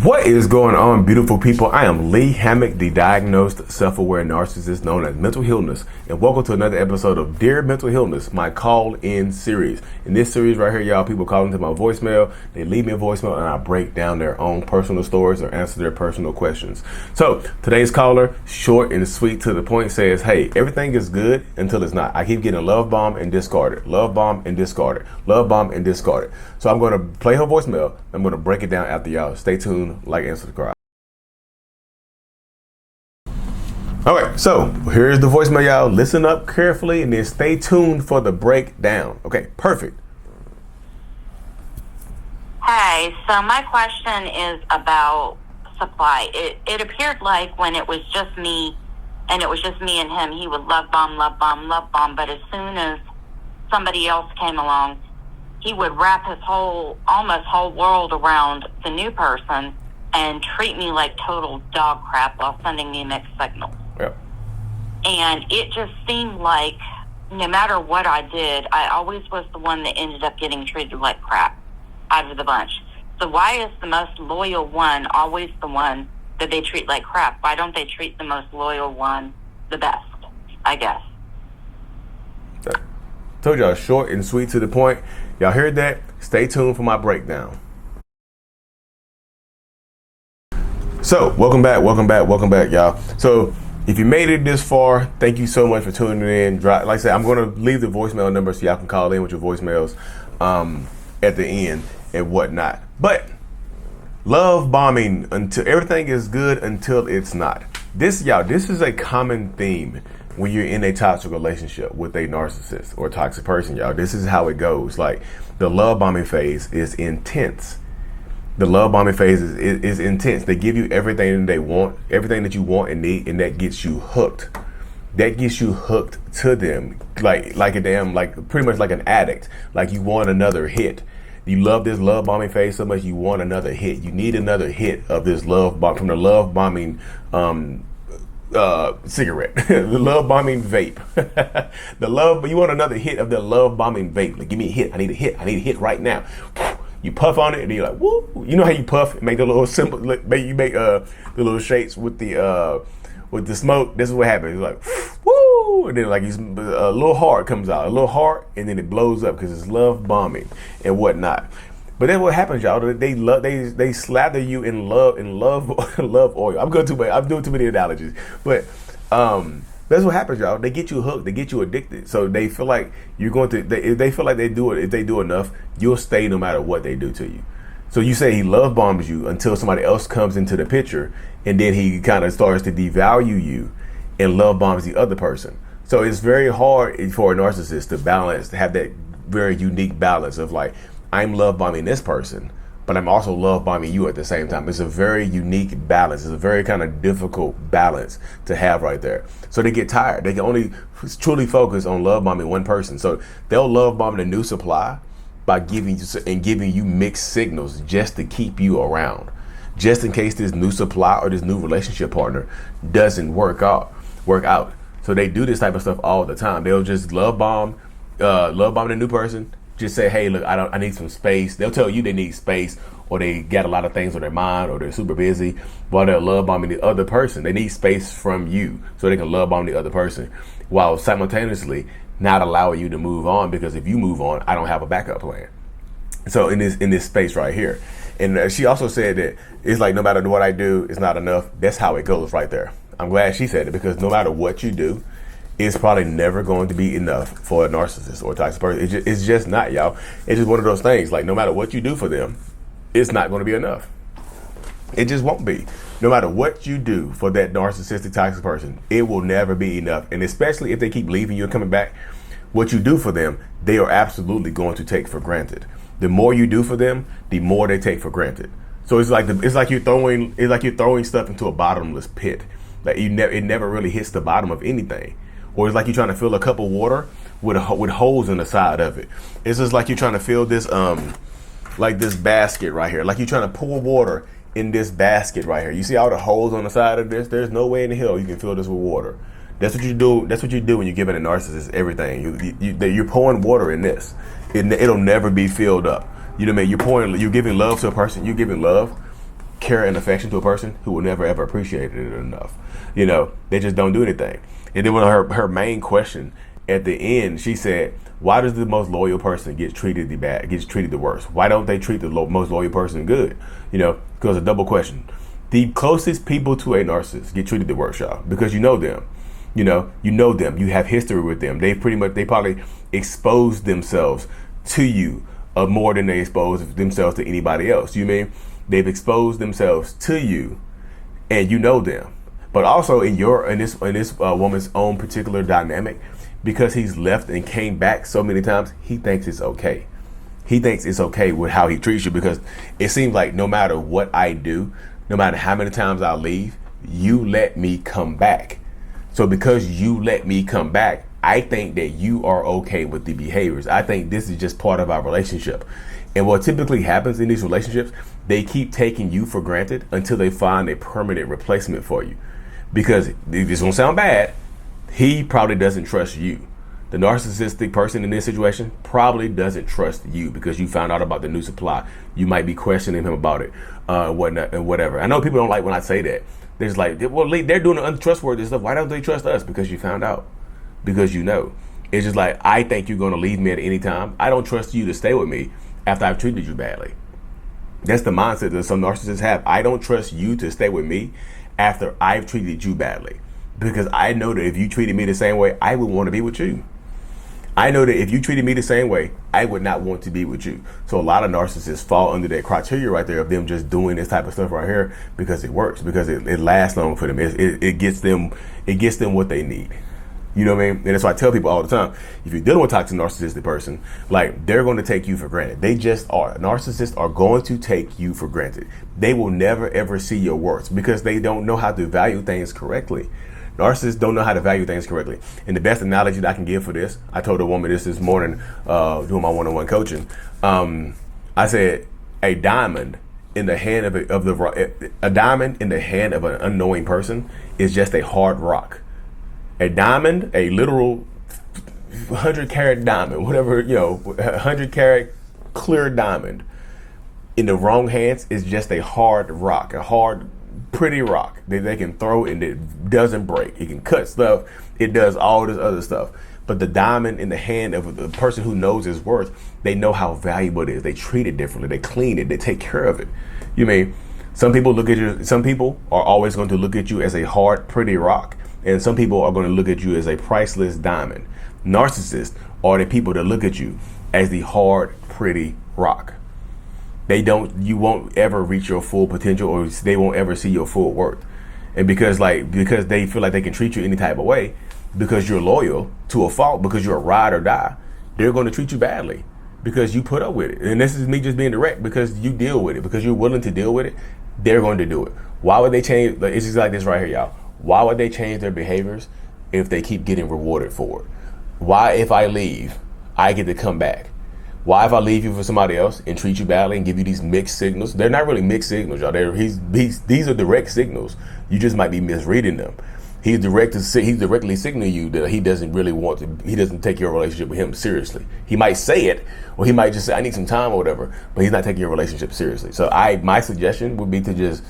What is going on, beautiful people? I am Lee Hammock, the diagnosed self-aware narcissist known as Mental Healness, and welcome to another episode of Dear Mental Healness, my call-in series. In this series right here, y'all, people call into my voicemail, they leave me a voicemail, and I break down their own personal stories or answer their personal questions. So, today's caller, short and sweet to the point, says, hey, everything is good until it's not. I keep getting love bombed and discarded, love bombed and discarded, love bombed and discarded. So I'm going to play her voicemail. I'm going to break it down after y'all. Stay tuned, like, and subscribe. All right, so here's the voicemail, y'all. Listen up carefully and then stay tuned for the breakdown. Okay, perfect. Hey, so my question is about supply. It appeared like when it was just me, and it was just me and him, he would love bomb, love bomb, love bomb. But as soon as somebody else came along, he would wrap his almost whole world around the new person and treat me like total dog crap while sending me mixed signals. Yep. And it just seemed like no matter what I did, I always was the one that ended up getting treated like crap out of the bunch. So why is the most loyal one always the one that they treat like crap? Why don't they treat the most loyal one the best, I guess? Told y'all, short and sweet to the point. Y'all heard that? Stay tuned for my breakdown. So, welcome back, y'all. So, if you made it this far, thank you so much for tuning in. Like I said, I'm going to leave the voicemail number so y'all can call in with your voicemails at the end and whatnot. But love bombing until everything is good until it's not. This is a common theme when you're in a toxic relationship with a narcissist or a toxic person, y'all. This is how it goes. Like, the love bombing phase is intense. The love bombing phase is intense. They give you everything they want, everything that you want and need, and that gets you hooked. That gets you hooked to them, like a damn, like pretty much like an addict. Like, you want another hit. You love this love bombing phase so much, you want another hit. You need another hit of this love bomb from the love bombing cigarette, the love bombing vape. You want another hit of the love bombing vape. Like, give me a hit. I need a hit right now. You puff on it and you're like, woo. You know how you puff, make the little symbol, you make the little shapes with the smoke. This is what happens. It's like, woo, and then like a little heart comes out, a little heart, and then it blows up because it's love bombing and whatnot. But then what happens, y'all? They slather you in love love oil. I'm doing too many analogies, but that's what happens, y'all. They get you hooked. They get you addicted. So they feel like you're going to. They feel like they do it. If they do enough, you'll stay no matter what they do to you. So you say he love bombs you until somebody else comes into the picture, and then he kind of starts to devalue you and love bombs the other person. So it's very hard for a narcissist to have that very unique balance of like, I'm love bombing this person, but I'm also love bombing you at the same time. It's a very unique balance. It's a very kind of difficult balance to have right there. So they get tired. They can only truly focus on love bombing one person. So they'll love bomb the new supply by giving you mixed signals just to keep you around, just in case this new supply or this new relationship partner doesn't work out. So they do this type of stuff all the time. They'll just love bomb the new person. Just say, hey, look, I need some space. They'll tell you they need space, or they got a lot of things on their mind, or they're super busy, while they're love bombing the other person. They need space from you so they can love bomb the other person, while simultaneously not allowing you to move on, because if you move on, I don't have a backup plan. So in this space right here. And she also said that it's like, no matter what I do, it's not enough. That's how it goes right there. I'm glad she said it, because no matter what you do, it's probably never going to be enough for a narcissist or a toxic person. It's just not, y'all. It's just one of those things. Like, no matter what you do for them, it's not going to be enough. It just won't be. No matter what you do for that narcissistic toxic person, it will never be enough. And especially if they keep leaving you and coming back, what you do for them, they are absolutely going to take for granted. The more you do for them, the more they take for granted. So it's like you're throwing stuff into a bottomless pit. Like, it never really hits the bottom of anything. Or it's like you're trying to fill a cup of water with holes in the side of it. It's just like you're trying to fill this like this basket right here. Like you're trying to pour water in this basket right here. You see all the holes on the side of this? There's no way in the hell you can fill this with water. That's what you do. That's what you do when you're giving a narcissist everything. You're pouring water in this. It'll never be filled up. You know what I mean? You're giving love to a person. You're giving love. care and affection to a person who will never ever appreciate it enough. You know, they just don't do anything. And then when her main question at the end, she said, why does the most loyal person gets treated the worst? Why don't they treat the most loyal person good? You know, because a double question. The closest people to a narcissist get treated the worst, y'all, because you know them. You know them. You have history with them. They probably exposed themselves to you more than they expose themselves to anybody else. You mean they've exposed themselves to you, and you know them. But also in this woman's own particular dynamic, because he's left and came back so many times, he thinks it's okay. He thinks it's okay with how he treats you, because it seems like no matter what I do, no matter how many times I leave, you let me come back. So because you let me come back, I think that you are okay with the behaviors. I think this is just part of our relationship. And what typically happens in these relationships, they keep taking you for granted until they find a permanent replacement for you. Because this won't sound bad, he probably doesn't trust you. The narcissistic person in this situation probably doesn't trust you because you found out about the new supply. You might be questioning him about it, whatever. I know people don't like when I say that. They're just like, well, they're doing the untrustworthy stuff. Why don't they trust us? Because you found out. Because you know. It's just like, I think you're going to leave me at any time. I don't trust you to stay with me after I've treated you badly. That's the mindset that some narcissists have. I don't trust you to stay with me after I've treated you badly. Because I know that if you treated me the same way, I would want to be with you. I know that if you treated me the same way, I would not want to be with you. So a lot of narcissists fall under that criteria right there of them just doing this type of stuff right here because it works, because it lasts long for them. It gets them what they need. You know what I mean? And that's why I tell people all the time, if you're dealing with a toxic narcissistic person, like, they're going to take you for granted. They just are. Narcissists are going to take you for granted. They will never, ever see your worth because they don't know how to value things correctly. Narcissists don't know how to value things correctly. And the best analogy that I can give for this, I told a woman this morning doing my one-on-one coaching. I said, a diamond in the hand of a diamond in the hand of an unknowing person is just a hard rock. A diamond, a literal 100-carat diamond, whatever, 100-carat clear diamond in the wrong hands is just a hard rock, a hard, pretty rock that they can throw and it doesn't break. It can cut stuff. It does all this other stuff. But the diamond in the hand of the person who knows his worth, they know how valuable it is. They treat it differently. They clean it. They take care of it. You mean, some people are always going to look at you as a hard, pretty rock. And some people are going to look at you as a priceless diamond. Narcissists are the people that look at you as the hard, pretty rock. You won't ever reach your full potential, or they won't ever see your full worth. And because they feel like they can treat you any type of way, because you're loyal to a fault, because you're a ride or die, they're going to treat you badly because you put up with it. And this is me just being direct, because you deal with it, because you're willing to deal with it, they're going to do it. Why would they change? It's just like this right here, y'all. Why would they change their behaviors if they keep getting rewarded for it? Why, if I leave, I get to come back? Why, if I leave you for somebody else and treat you badly and give you these mixed signals? They're not really mixed signals, y'all. These are direct signals. You just might be misreading them. He's directly signaling you that he doesn't take your relationship with him seriously. He might say it, or he might just say, I need some time or whatever, but he's not taking your relationship seriously. So my suggestion would be to just,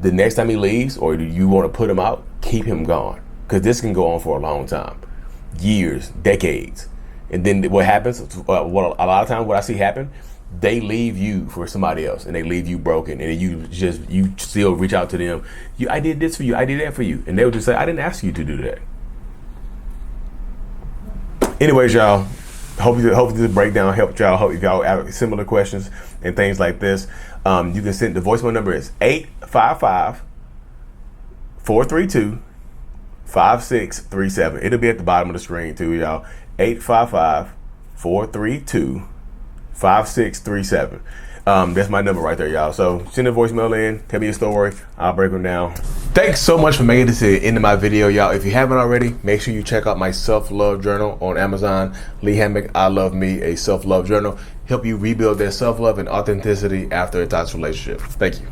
the next time he leaves, or you want to put him out, keep him gone. Because this can go on for a long time. Years, decades. And then what happens, a lot of times what I see happen, they leave you for somebody else, and they leave you broken, and you still reach out to them. I did this for you, I did that for you. And they'll just say, I didn't ask you to do that. Anyways, y'all, hope this breakdown helped y'all. Hope y'all have similar questions and things like this. You can send, the voicemail number is 855-432-5637. It'll be at the bottom of the screen too, y'all. 855-432-5637. That's my number right there, y'all. So send a voicemail in, tell me your story, I'll break them down. Thanks so much for making it to the end of my video, y'all. If you haven't already, make sure you check out my self-love journal on Amazon. Lee Hammock, I Love Me, a self-love journal. Help you rebuild that self-love and authenticity after a toxic relationship. Thank you.